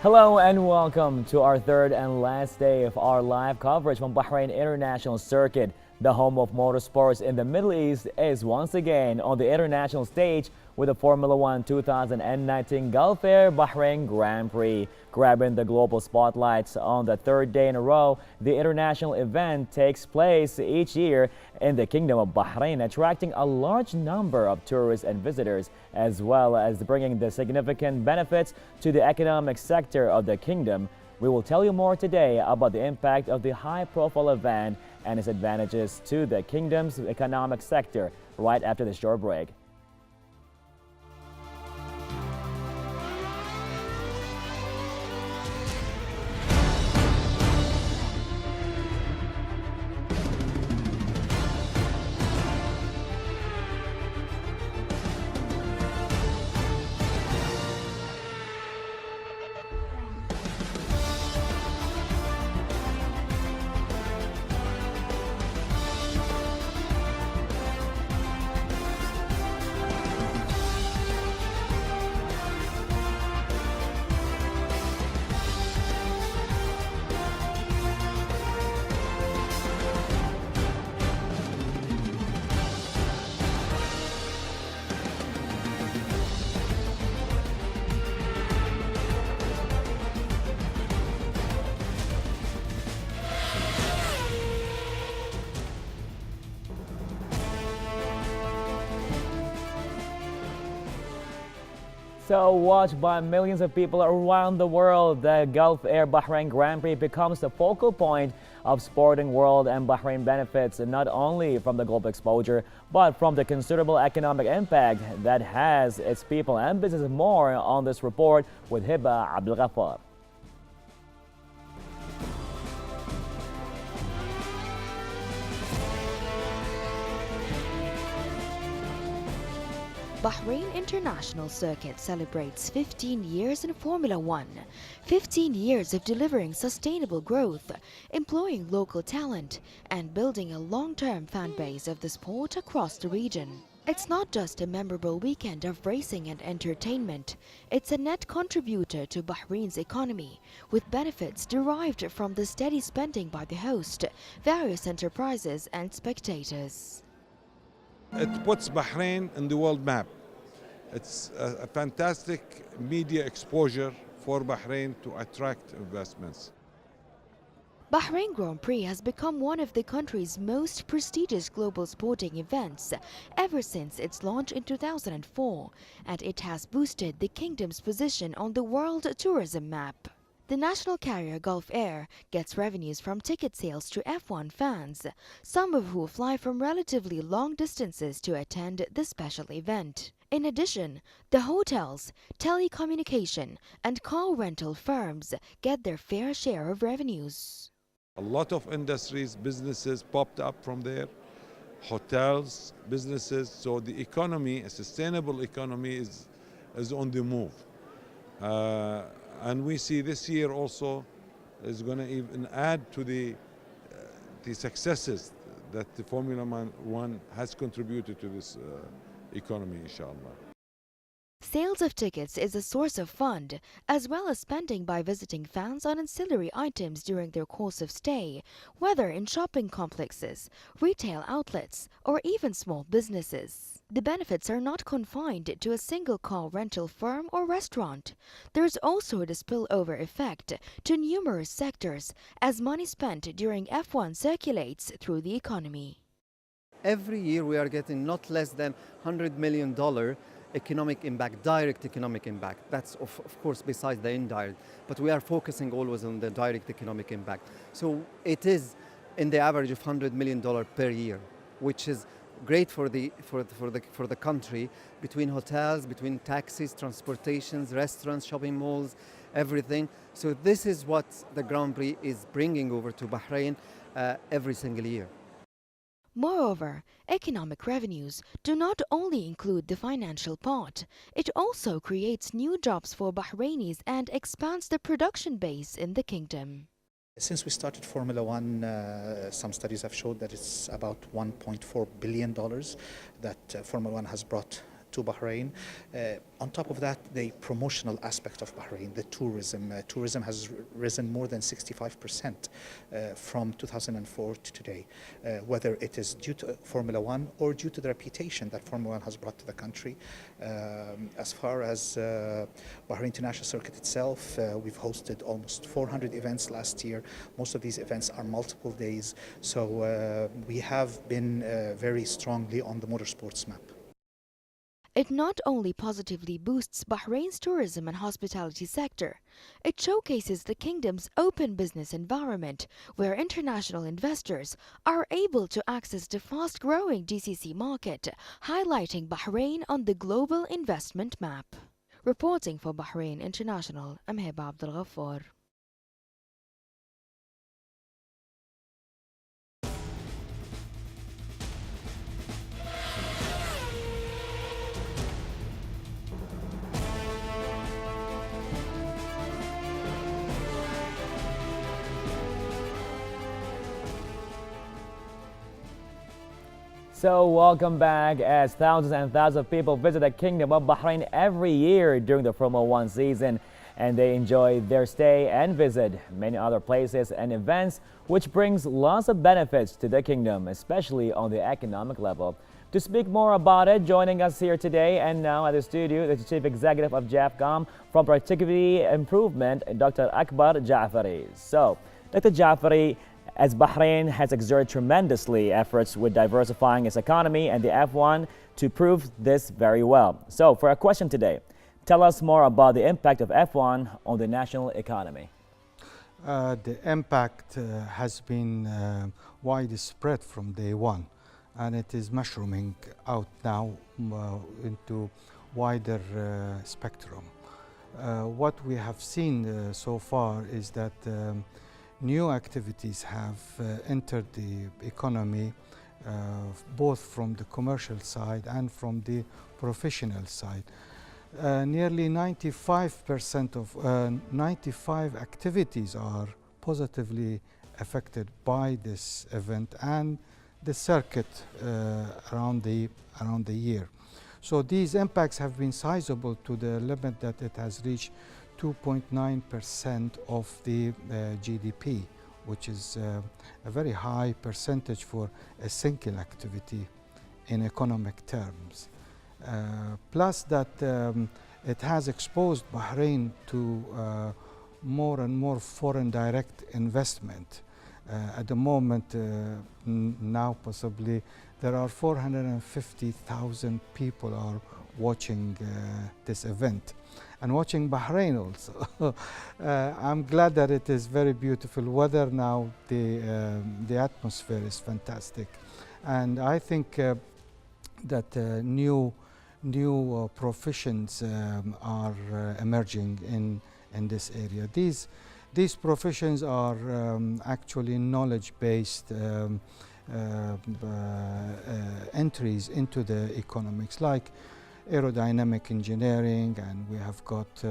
Hello and welcome to our third and last day of our live coverage from Bahrain International Circuit. The home of motorsports in the Middle East is once again on the international stage with the Formula One 2019 Gulf Air Bahrain Grand Prix. Grabbing the global spotlights on the third day in a row, the international event takes place each year in the Kingdom of Bahrain, attracting a large number of tourists and visitors, as well as bringing the significant benefits to the economic sector of the kingdom. We will tell you more today about the impact of the high-profile event and its advantages to the kingdom's economic sector right after this short break. So, watched by millions of people around the world, the Gulf Air Bahrain Grand Prix becomes the focal point of sporting world, and Bahrain benefits not only from the global exposure, but from the considerable economic impact that has its people and businesses. More on this report with Hiba Abdel Ghaffar. Bahrain International Circuit celebrates 15 years in Formula One, 15 years of delivering sustainable growth, employing local talent, and building a long-term fan base of the sport across the region. It's not just a memorable weekend of racing and entertainment, it's a net contributor to Bahrain's economy, with benefits derived from the steady spending by the host, various enterprises and spectators. It puts Bahrain in the world map. It's a fantastic media exposure for Bahrain to attract investments. Bahrain Grand Prix has become one of the country's most prestigious global sporting events ever since its launch in 2004, and it has boosted the kingdom's position on the world tourism map. The national carrier Gulf Air gets revenues from ticket sales to F1 fans, some of who fly from relatively long distances to attend the special event. In addition, the hotels, telecommunication, and car rental firms get their fair share of revenues. A lot of industries, businesses popped up from there, hotels, businesses, so the economy, a sustainable economy is on the move. And we see this year also is going to even add to the successes that the Formula One has contributed to this economy, inshallah. Sales of tickets is a source of fund, as well as spending by visiting fans on ancillary items during their course of stay, whether in shopping complexes, retail outlets, or even small businesses. The benefits are not confined to a single car rental firm or restaurant. There's also the spillover effect to numerous sectors as money spent during F1 circulates through the economy. Every year we are getting not less than $100 million economic impact, direct economic impact. That's of course besides the indirect, but we are focusing always on the direct economic impact. So it is in the average of $100 million per year, which is great for the country, between hotels, between taxis, transportations, restaurants, shopping malls, everything. So this is what the Grand Prix is bringing over to Bahrain every single year. Moreover, economic revenues do not only include the financial part, it also creates new jobs for Bahrainis and expands the production base in the kingdom. Since we started Formula One, some studies have showed that it's about $1.4 billion that Formula One has brought to Bahrain. On top of that, the promotional aspect of Bahrain, the tourism. Tourism has risen more than 65% from 2004 to today, whether it is due to Formula One or due to the reputation that Formula One has brought to the country. As far as Bahrain International Circuit itself, we've hosted almost 400 events last year. Most of these events are multiple days, so we have been very strongly on the motorsports map. It not only positively boosts Bahrain's tourism and hospitality sector, it showcases the kingdom's open business environment where international investors are able to access the fast-growing GCC market, highlighting Bahrain on the global investment map. Reporting for Bahrain International, I'm Heba Abdul Ghaffar. So welcome back, as thousands and thousands of people visit the Kingdom of Bahrain every year during the Formula One season, and they enjoy their stay and visit many other places and events, which brings lots of benefits to the kingdom, especially on the economic level. To speak more about it, joining us here today and now at the studio is the Chief Executive of JAFCOM from Productivity Improvement, Dr. Akbar Jafari. So, Dr. Jafari, as Bahrain has exerted tremendously efforts with diversifying its economy and the F1 to prove this very well. So for our question today, tell us more about the impact of F1 on the national economy. The impact has been widespread from day one, and it is mushrooming out now into wider spectrum. What we have seen so far is that new activities have entered the economy, both from the commercial side and from the professional side. Nearly 95% of 95 activities are positively affected by this event and the circuit around the year. So these impacts have been sizable to the limit that it has reached 2.9% of the GDP, which is a very high percentage for a single activity in economic terms. Plus that it has exposed Bahrain to more and more foreign direct investment. At the moment, now possibly, there are 450,000 people are watching this event and watching Bahrain also. I'm glad that it is very beautiful weather now. The atmosphere is fantastic, and I think that new professions are emerging in this area. These professions are actually knowledge-based entries into the economics, like aerodynamic engineering, and we have got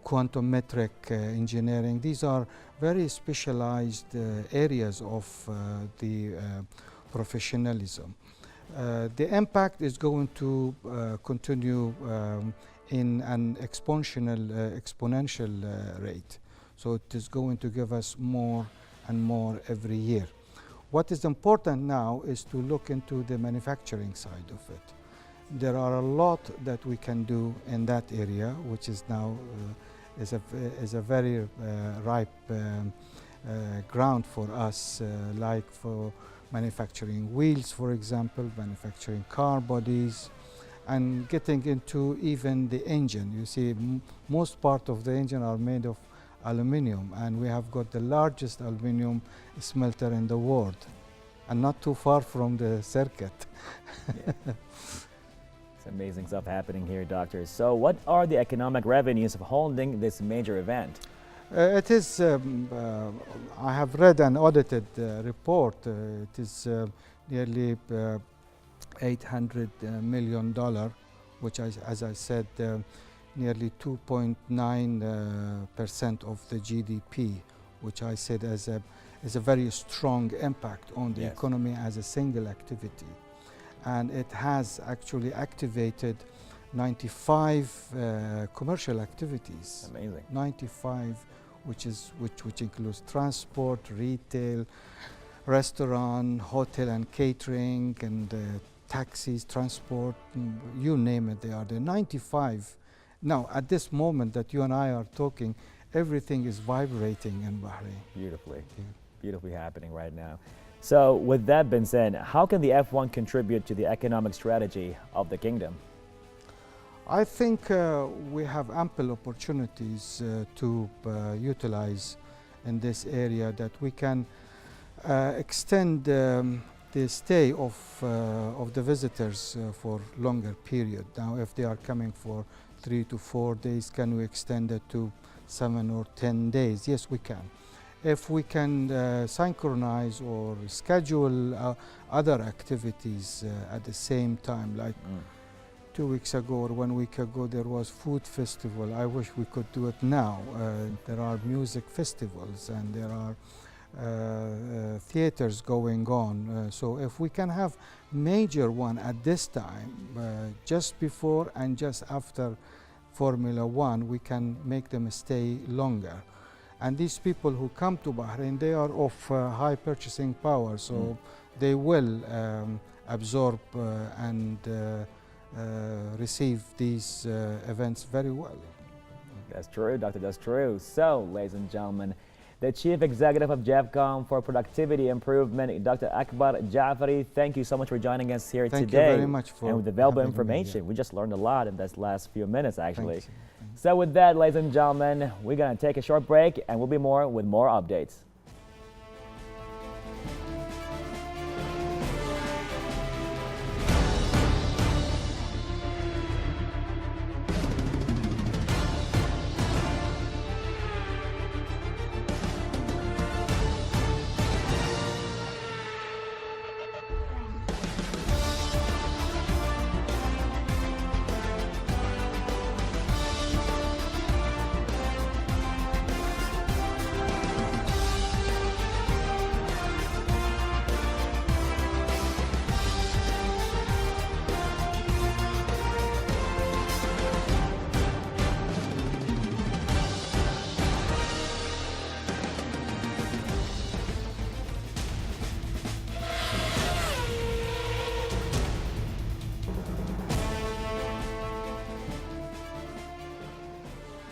quantum metric engineering. These are very specialized areas of the professionalism. The impact is going to continue in an exponential rate. So it is going to give us more and more every year. What is important now is to look into the manufacturing side of it. There are a lot that we can do in that area, which is now is a very ripe ground for us, like for manufacturing wheels, for example, manufacturing car bodies, and getting into even the engine. You see, most part of the engine are made of aluminium, and we have got the largest aluminium smelter in the world, and not too far from the circuit. Yeah. It's amazing stuff happening here, Doctor. So what are the economic revenues of holding this major event? It is, I have read an audited report. It is nearly $800 million, which, as I said, nearly 2.9% of the GDP, which I said is a very strong impact on the economy as a single activity. and it has actually activated 95 commercial activities. Amazing. 95, which includes transport, retail, restaurant, hotel and catering, and taxis, transport, you name it, they are there. 95. Now, at this moment that you and I are talking, everything is vibrating in Bahrain. Beautifully. Yeah. Beautifully happening right now. So with that being said, how can the F1 contribute to the economic strategy of the kingdom? I think we have ample opportunities to utilize in this area, that we can extend the stay of the visitors for longer period. Now, if they are coming for 3 to 4 days, can we extend it to 7 or 10 days? Yes, we can. If we can synchronize or schedule other activities at the same time, like 2 weeks ago or 1 week ago, there was food festival. I wish we could do it now. There are music festivals, and there are theaters going on. So if we can have major one at this time, just before and just after Formula One, we can make them stay longer. And these people who come to Bahrain, they are of high purchasing power, so they will absorb and receive these events very well. That's true, Doctor, that's true. So, ladies and gentlemen, the Chief Executive of JEVCOM for Productivity Improvement, Dr. Akbar Jafari, thank you so much for joining us here today. Thank you very much for and with the valuable having me, information. yeah. We just learned a lot in this last few minutes, actually. Thank you. So with that, ladies and gentlemen, we're going to take a short break, and we'll be more with more updates.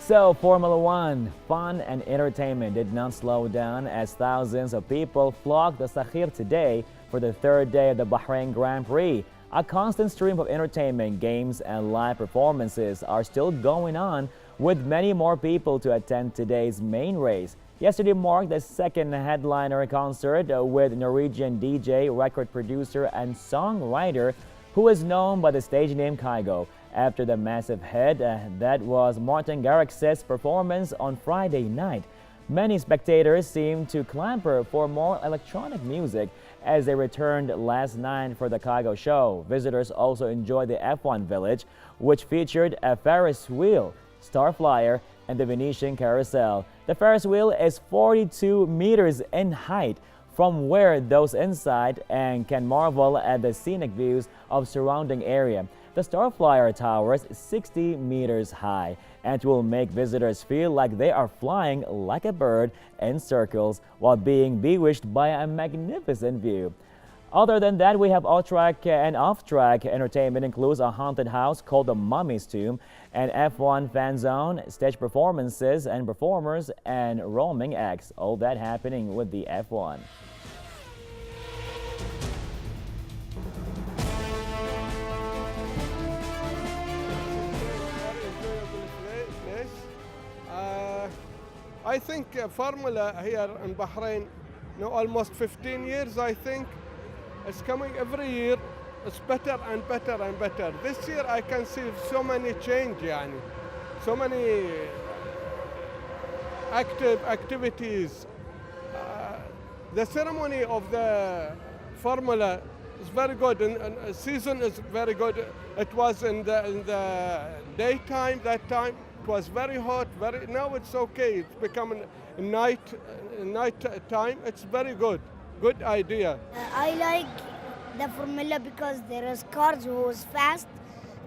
So, Formula One, fun and entertainment did not slow down as thousands of people flocked the Sakhir today for the third day of the Bahrain Grand Prix. A constant stream of entertainment, games, and live performances are still going on, with many more people to attend today's main race. Yesterday marked the second headliner concert with Norwegian DJ, record producer, and songwriter who is known by the stage name Kygo, after the massive hit that was Martin Garrix's performance on Friday night. Many spectators seemed to clamor for more electronic music as they returned last night for the Kygo show. Visitors also enjoyed the F1 Village, which featured a Ferris wheel, Star Flyer, and the Venetian Carousel. The Ferris wheel is 42 meters in height, from where those inside and can marvel at the scenic views of surrounding area. The Star Flyer towers 60 meters high and will make visitors feel like they are flying like a bird in circles while being bewitched by a magnificent view. Other than that, we have on-track and off-track entertainment. Includes a haunted house called the Mummy's Tomb, an F1 fan zone, stage performances and performers, and roaming acts. All that happening with the F1. I think Formula here in Bahrain, almost 15 years, I think. It's coming every year. It's better and better and better. This year I can see so many change, so many activities. The ceremony of the Formula is very good, and the season is very good. It was in the daytime that time. It was very hot. Now it's okay. It's becoming night time. It's very good. Good idea. I like the Formula because there is cars who was fast,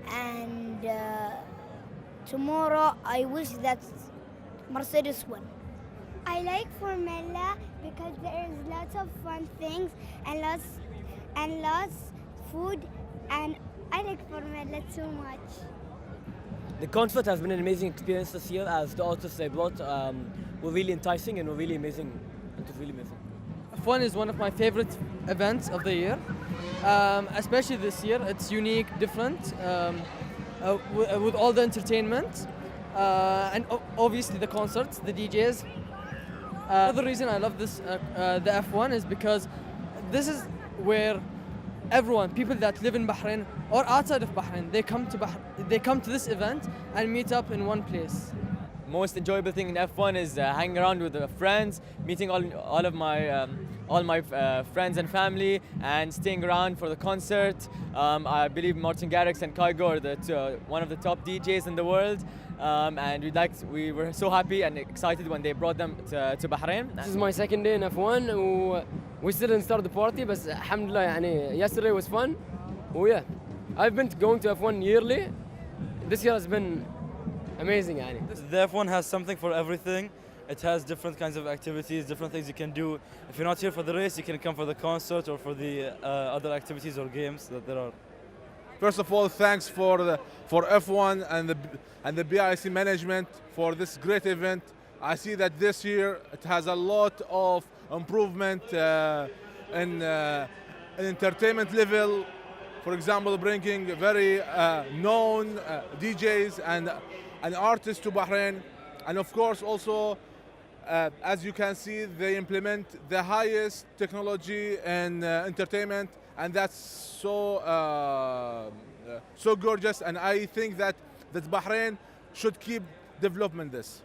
and tomorrow I wish that Mercedes win. I like Formula because there is lots of fun things and lots food, and I like Formula too much. The concert has been an amazing experience this year, as the artists they brought were really enticing and were really amazing. It was really amazing. F1 is one of my favorite events of the year, especially this year. It's unique, different, with all the entertainment, and obviously the concerts, the DJs. Another reason I love this, the F1, is because this is where everyone, people that live in Bahrain or outside of Bahrain, they come to this event and meet up in one place. Most enjoyable thing in F1 is hanging around with friends, meeting all my friends and family, and staying around for the concert. I believe Martin Garrix and Kai Gore, one of the top DJs in the world, and we were so happy and excited when they brought them to Bahrain. This is my second day in F1. We still didn't start the party, but alhamdulillah, yesterday was fun. Oh yeah, I've been going to F1 yearly. This year has been amazing. The F1 has something for everything. It has different kinds of activities, different things you can do. If you're not here for the race, you can come for the concert or for the other activities or games that there are. First of all, thanks for F1 and the BIC management for this great event. I see that this year it has a lot of improvement in entertainment level. For example, bringing very known DJs and artists to Bahrain, and of course also, as you can see, they implement the highest technology and entertainment, and that's so gorgeous. And I think that Bahrain should keep developing this.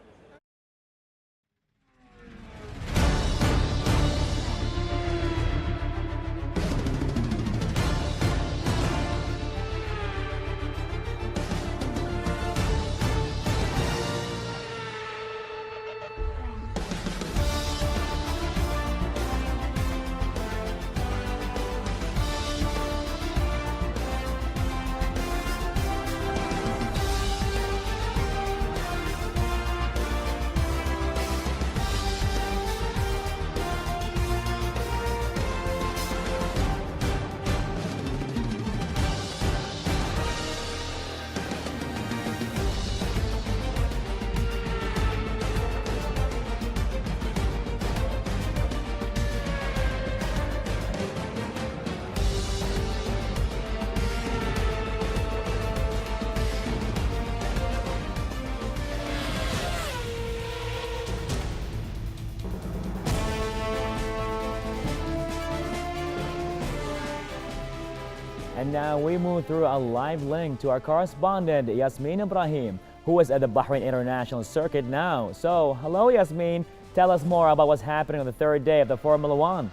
And now we move through a live link to our correspondent Yasmin Ibrahim, who is at the Bahrain International Circuit now. So, hello Yasmin, tell us more about what's happening on the third day of the Formula One.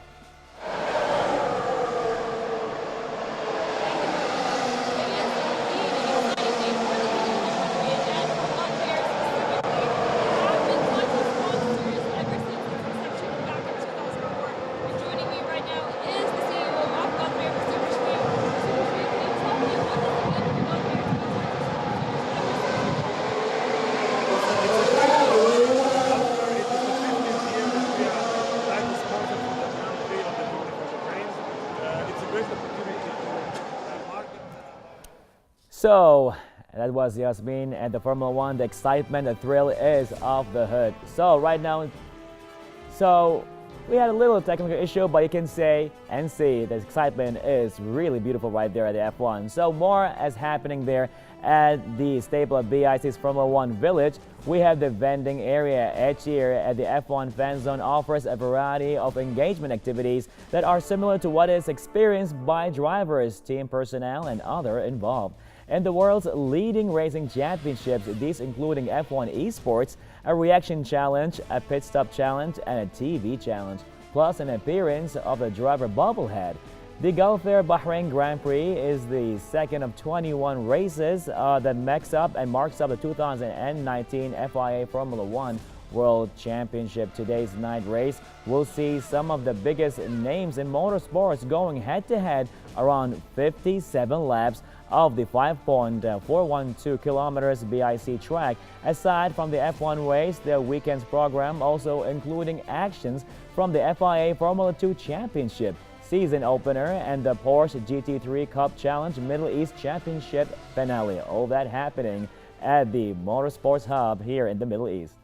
So that was Yasmin and the Formula One. The excitement, the thrill is off the hood. So right now, we had a little technical issue, but you can say and see the excitement is really beautiful right there at the F1. So more is happening there at the stable of BIC's Formula One Village. We have the vending area. Each year at the F1 Fan Zone offers a variety of engagement activities that are similar to what is experienced by drivers, team personnel, and other involved. In the world's leading racing championships, these including F1 Esports, a reaction challenge, a pit stop challenge, and a TV challenge, plus an appearance of the driver bobblehead. The Gulf Air Bahrain Grand Prix is the second of 21 races that marks up the 2019 FIA Formula One World Championship. Today's night race will see some of the biggest names in motorsports going head-to-head around 57 laps of the 5.412 kilometers BIC track. Aside from the F1 race, the weekend's program also including actions from the FIA Formula 2 Championship season opener and the Porsche GT3 Cup Challenge Middle East Championship finale. All that happening at the Motorsports Hub here in the Middle East.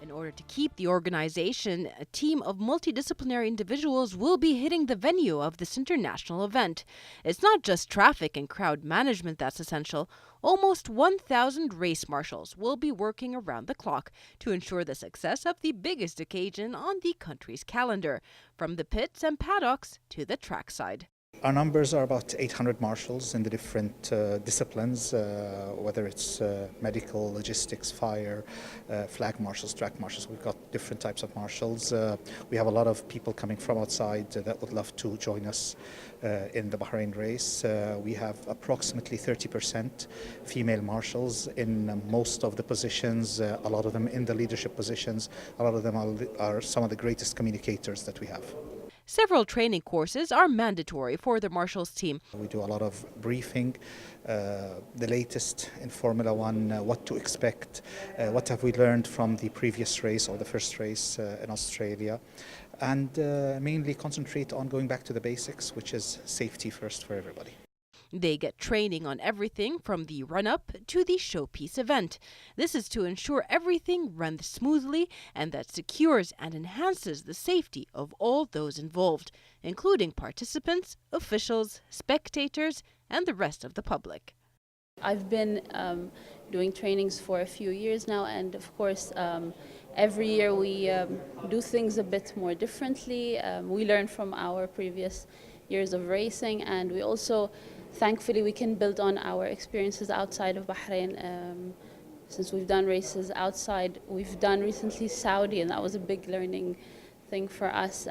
In order to keep the organization, a team of multidisciplinary individuals will be hitting the venue of this international event. It's not just traffic and crowd management that's essential. Almost 1,000 race marshals will be working around the clock to ensure the success of the biggest occasion on the country's calendar, from the pits and paddocks to the trackside. Our numbers are about 800 marshals in the different disciplines, whether it's medical, logistics, fire, flag marshals, track marshals. We've got different types of marshals. We have a lot of people coming from outside that would love to join us in the Bahrain race. We have approximately 30% female marshals in most of the positions, a lot of them in the leadership positions. A lot of them are some of the greatest communicators that we have. Several training courses are mandatory for the marshals team. We do a lot of briefing, the latest in Formula One, what to expect, what have we learned from the previous race or the first race in Australia, and mainly concentrate on going back to the basics, which is safety first for everybody. They get training on everything from the run-up to the showpiece event. This is to ensure everything runs smoothly and that secures and enhances the safety of all those involved, including participants, officials, spectators, and the rest of the public. I've been doing trainings for a few years now, and of course every year we do things a bit more differently. We learn from our previous years of racing, and we also thankfully we can build on our experiences outside of Bahrain. Since we've done races outside, we've done recently Saudi, and that was a big learning thing for us.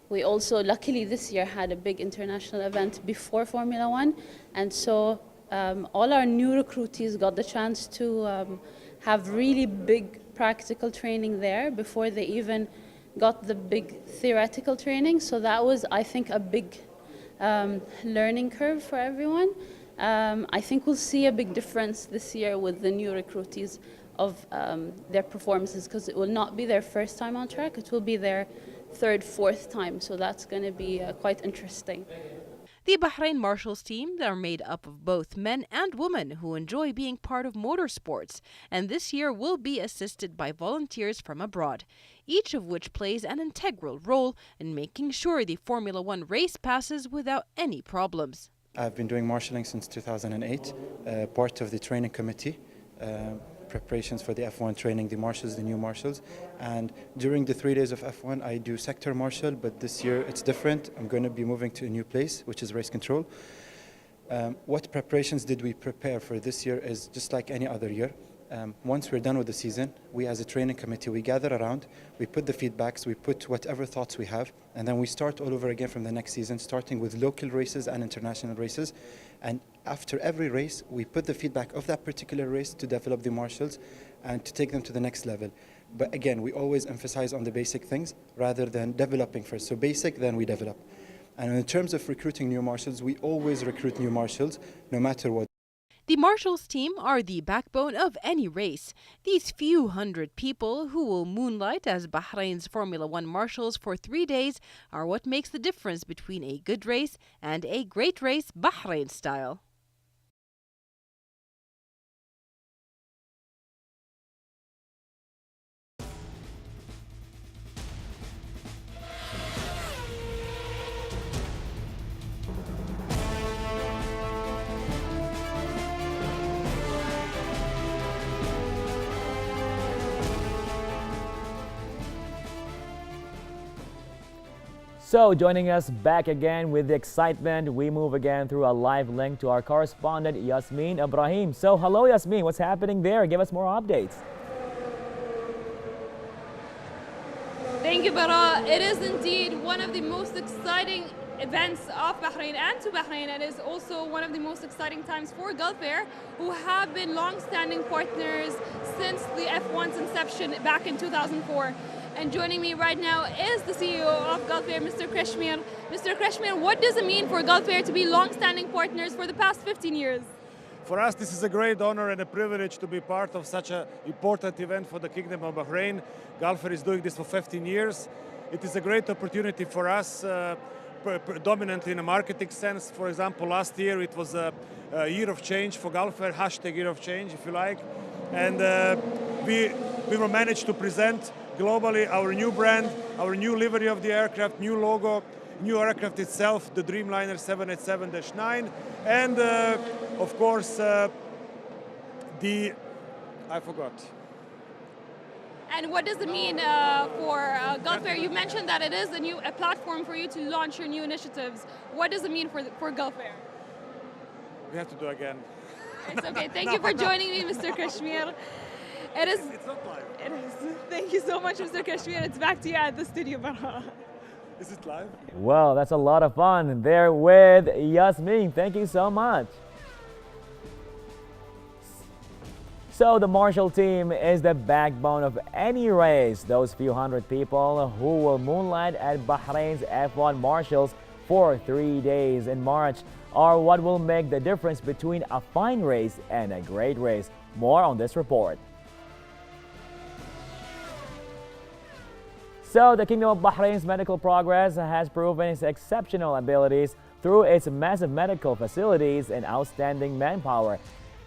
We also luckily this year had a big international event before Formula One, and so all our new recruitees got the chance to have really big practical training there before they even got the big theoretical training. So that was, I think, a big learning curve for everyone. I think we'll see a big difference this year with the new recruitees of their performances, because it will not be their first time on track, it will be their third, fourth time, so that's going to be quite interesting. The Bahrain Marshals team are made up of both men and women who enjoy being part of motorsports, and this year will be assisted by volunteers from abroad, each of which plays an integral role in making sure the Formula One race passes without any problems. I've been doing marshalling since 2008, part of the training committee, preparations for the F1 training, the marshals, the new marshals. And during the 3 days of F1, I do sector marshal, but this year it's different. I'm going to be moving to a new place, which is race control. What preparations did we prepare for this year is just like any other year. Once we're done with the season, we as a training committee, we gather around, we put the feedbacks, we put whatever thoughts we have, and then we start all over again from the next season, starting with local races and international races. And after every race, we put the feedback of that particular race to develop the marshals and to take them to the next level. But again, we always emphasize on the basic things rather than developing first. So basic, then we develop. And in terms of recruiting new marshals, we always recruit new marshals, no matter what. The marshals team are the backbone of any race. These few hundred people who will moonlight as Bahrain's Formula One marshals for 3 days are what makes the difference between a good race and a great race Bahrain style. So joining us back again with the excitement, we move again through a live link to our correspondent Yasmin Ibrahim. So hello Yasmin, what's happening there? Give us more updates. Thank you, Bara. It is indeed one of the most exciting events of Bahrain and to Bahrain, and is also one of the most exciting times for Gulf Air, who have been long-standing partners since the F1's inception back in 2004. And joining me right now is the CEO of Gulf Air, Mr. Kashmir. Mr. Kashmir, what does it mean for Gulf Air to be long-standing partners for the past 15 years? For us, this is a great honor and a privilege to be part of such an important event for the Kingdom of Bahrain. Gulf Air is doing this for 15 years. It is a great opportunity for us, predominantly in a marketing sense. For example, last year it was a year of change for Gulf Air, hashtag year of change, if you like. And we will manage to present globally our new brand, our new livery of the aircraft, new logo, new aircraft itself, the Dreamliner 787-9, and of course I forgot. And what does it mean for Gulf Air? You mentioned that it is a platform for you to launch your new initiatives. What does it mean for Gulf Air? We have to do again. It's okay. Thank you for joining me, Mr. Kashmir. It's not live. It is. Thank you so much, Mr. Kashmir. It's back to you at the studio, Barha. Is it live? Well, that's a lot of fun there with Yasmin. Thank you so much. So the Marshall team is the backbone of any race. Those few hundred people who will moonlight at Bahrain's F1 Marshals for 3 days in March are what will make the difference between a fine race and a great race. More on this report. So the Kingdom of Bahrain's medical progress has proven its exceptional abilities through its massive medical facilities and outstanding manpower.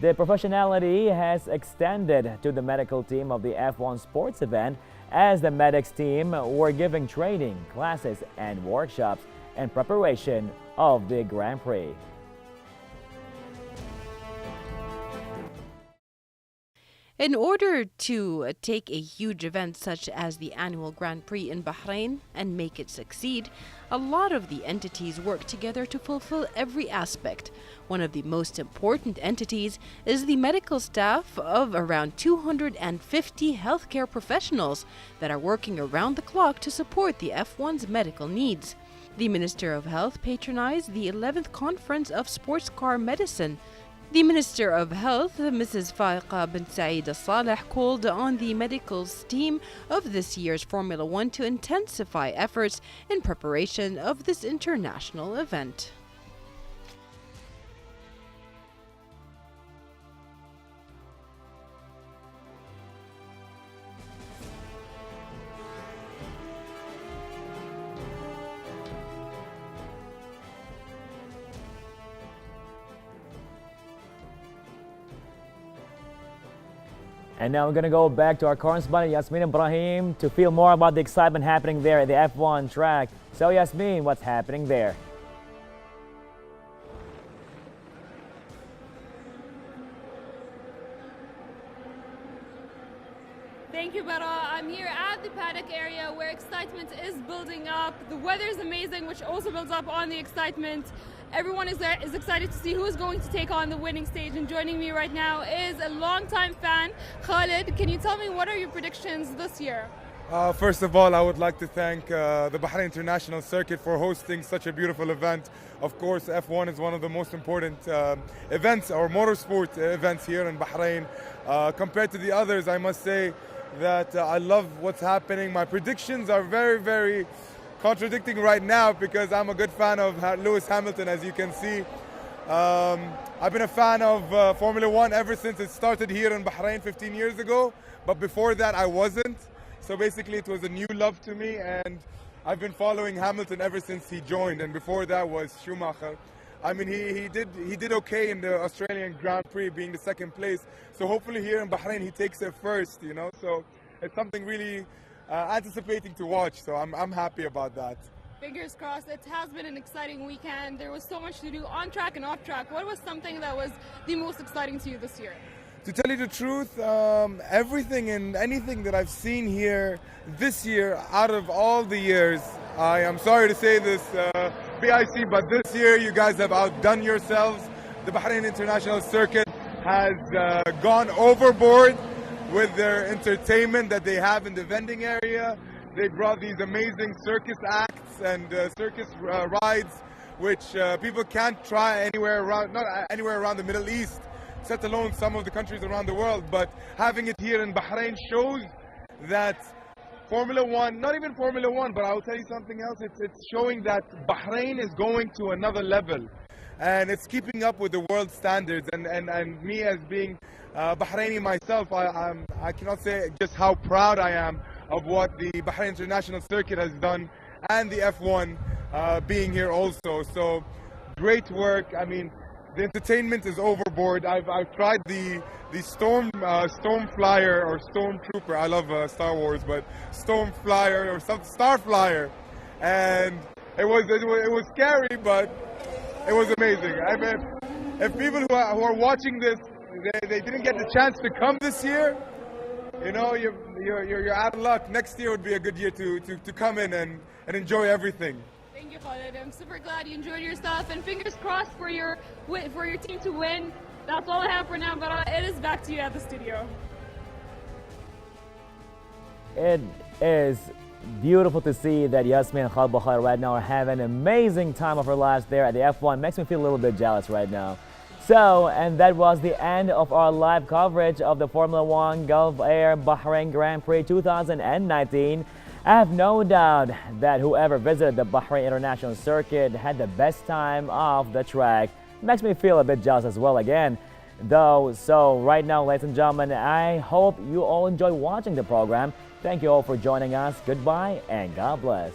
The professionality has extended to the medical team of the F1 sports event, as the medics team were giving training, classes, and workshops in preparation of the Grand Prix. In order to take a huge event such as the annual Grand Prix in Bahrain and make it succeed, a lot of the entities work together to fulfill every aspect. One of the most important entities is the medical staff of around 250 healthcare professionals that are working around the clock to support the F1's medical needs. The Minister of Health patronized the 11th Conference of Sports Car Medicine. The Minister of Health, Mrs. Faiqa bint Saeed Al-Saleh, called on the medical team of this year's Formula One to intensify efforts in preparation of this international event. And now we're going to go back to our correspondent Yasmin Ibrahim to feel more about the excitement happening there at the F1 track. So Yasmin, what's happening there? Thank you, Bara. I'm here at the paddock area where excitement is building up. The weather is amazing, which also builds up on the excitement. Everyone is excited to see who is going to take on the winning stage. And joining me right now is a longtime fan, Khalid. Can you tell me what are your predictions this year? First of all, I would like to thank the Bahrain International Circuit for hosting such a beautiful event. Of course, F1 is one of the most important events or motorsport events here in Bahrain. Compared to the others, I must say that I love what's happening. My predictions are very, very contradicting right now because I'm a good fan of Lewis Hamilton, as you can see. I've been a fan of Formula One ever since it started here in Bahrain 15 years ago, but before that I wasn't. So basically it was a new love to me, and I've been following Hamilton ever since he joined, and before that was Schumacher. I mean, he did okay in the Australian Grand Prix, being the second place. So hopefully here in Bahrain he takes it first, you know. So it's something really anticipating to watch. So I'm happy about that. Fingers crossed. It has been an exciting weekend. There was so much to do on track and off track. What was something that was the most exciting to you this year? To tell you the truth, everything and anything that I've seen here this year, out of all the years, I am sorry to say this, BIC, but this year you guys have outdone yourselves. The Bahrain International Circuit has gone overboard with their entertainment that they have in the vending area. they brought these amazing circus acts and circus rides, which people can't try anywhere around, not anywhere around the Middle East, let alone some of the countries around the world. But having it here in Bahrain shows that Formula One, not even Formula One, but I'll tell you something else, it's showing that Bahrain is going to another level. And it's keeping up with the world standards. And me as being Bahraini myself, I cannot say just how proud I am of what the Bahrain International Circuit has done, and the F1 being here also. So great work. I mean, the entertainment is overboard. I've tried the storm flyer or storm trooper. I love Star Wars, but storm flyer or star flyer, and it was scary, but it was amazing. I mean, if people who are watching this, they didn't get the chance to come this year, you know, you're out of luck. Next year would be a good year to come in and enjoy everything. Thank you, Khalid. I'm super glad you enjoyed yourself, and fingers crossed for your team to win. That's all I have for now, but it is back to you at the studio. It is beautiful to see that Yasmin and Khalid Bukhari right now are having an amazing time of her lives there at the F1. Makes me feel a little bit jealous right now. So, and that was the end of our live coverage of the Formula One Gulf Air Bahrain Grand Prix 2019. I have no doubt that whoever visited the Bahrain International Circuit had the best time off the track. Makes me feel a bit jealous as well again, though. So right now, ladies and gentlemen, I hope you all enjoy watching the program. Thank you all for joining us. Goodbye and God bless.